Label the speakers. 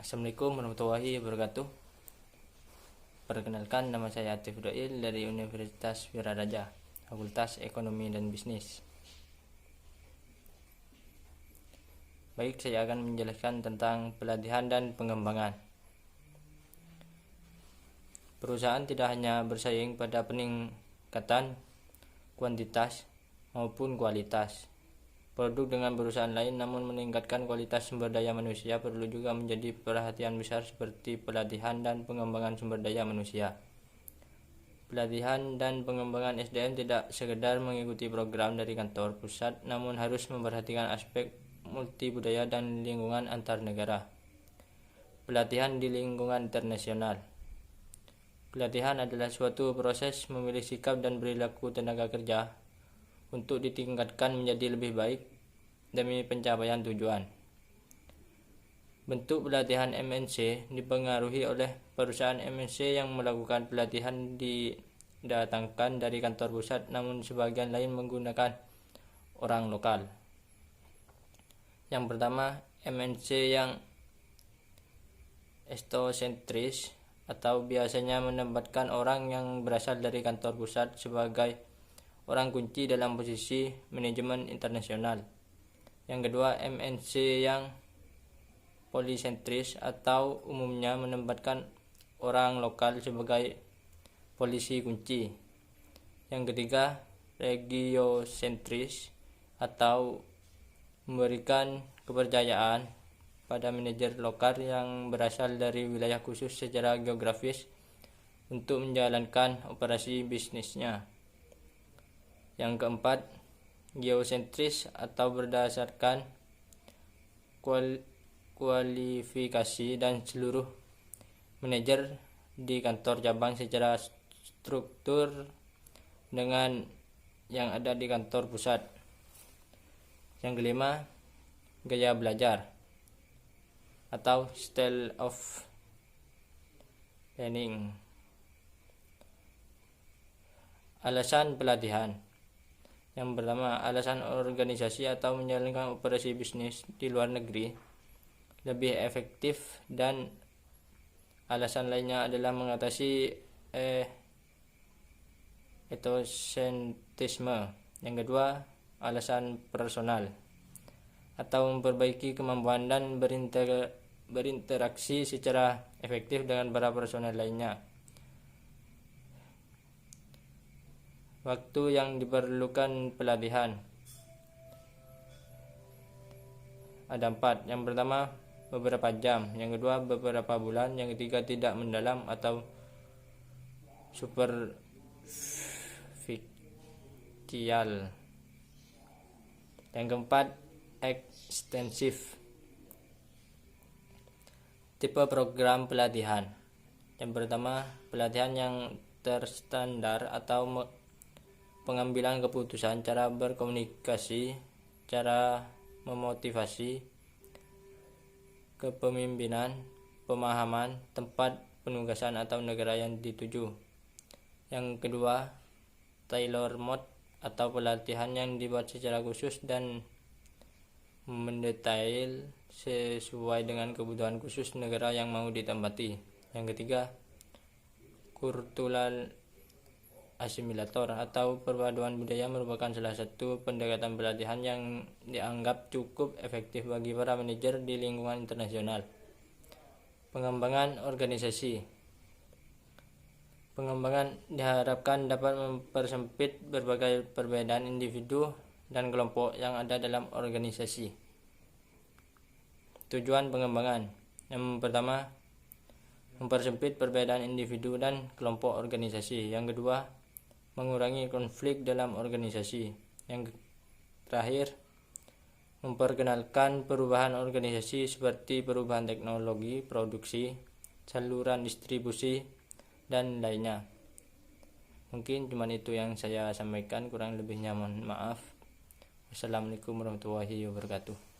Speaker 1: Assalamualaikum warahmatullahi wabarakatuh. Perkenalkan, nama saya Atif Doil dari Universitas Wiraraja, Fakultas Ekonomi dan Bisnis. Baik, saya akan menjelaskan tentang pelatihan dan pengembangan. Perusahaan tidak hanya bersaing pada peningkatan kuantitas maupun kualitas produk dengan perusahaan lain, namun meningkatkan kualitas sumber daya manusia perlu juga menjadi perhatian besar seperti pelatihan dan pengembangan sumber daya manusia. Pelatihan dan pengembangan SDM tidak sekedar mengikuti program dari kantor pusat, namun harus memperhatikan aspek multibudaya dan lingkungan antar negara. Pelatihan di lingkungan internasional. Pelatihan adalah suatu proses memilih sikap dan perilaku tenaga kerja untuk ditingkatkan menjadi lebih baik demi pencapaian tujuan. Bentuk pelatihan MNC dipengaruhi oleh perusahaan MNC yang melakukan pelatihan didatangkan dari kantor pusat, namun sebagian lain menggunakan orang lokal. Yang pertama, MNC yang etnosentris atau biasanya menempatkan orang yang berasal dari kantor pusat sebagai orang kunci dalam posisi manajemen internasional. Yang kedua, MNC yang polisentris atau umumnya menempatkan orang lokal sebagai polisi kunci. Yang ketiga, regiosentris atau memberikan kepercayaan pada manajer lokal yang berasal dari wilayah khusus secara geografis untuk menjalankan operasi bisnisnya. Yang keempat, geosentris atau berdasarkan kualifikasi dan seluruh manajer di kantor cabang secara struktur dengan yang ada di kantor pusat. Yang kelima, gaya belajar atau style of learning. Alasan pelatihan. Yang pertama, alasan organisasi atau menjalankan operasi bisnis di luar negeri lebih efektif, dan alasan lainnya adalah mengatasi etnosentrisme. Yang kedua, alasan personal atau memperbaiki kemampuan dan berinteraksi secara efektif dengan para personel lainnya. Waktu yang diperlukan pelatihan ada 4. Yang pertama, beberapa jam. Yang kedua, beberapa bulan. Yang ketiga, tidak mendalam atau superficial. Yang keempat, ekstensif. Tipe program pelatihan. Yang pertama, pelatihan yang terstandar atau pengambilan keputusan, cara berkomunikasi, cara memotivasi, kepemimpinan, pemahaman, tempat penugasan atau negara yang dituju. Yang kedua, tailor-made atau pelatihan yang dibuat secara khusus dan mendetail sesuai dengan kebutuhan khusus negara yang mau ditempati. Yang ketiga, kultural asimilator atau perpaduan budaya merupakan salah satu pendekatan pelatihan yang dianggap cukup efektif bagi para manajer di lingkungan internasional. Pengembangan organisasi. Pengembangan diharapkan dapat mempersempit berbagai perbedaan individu dan kelompok yang ada dalam organisasi. Tujuan pengembangan. Yang pertama, mempersempit perbedaan individu dan kelompok organisasi. Yang kedua, mengurangi konflik dalam organisasi. Yang terakhir, memperkenalkan perubahan organisasi seperti perubahan teknologi, produksi, saluran distribusi, dan lainnya. Mungkin cuma itu yang saya sampaikan, kurang lebihnya mohon maaf. Wassalamualaikum warahmatullahi wabarakatuh.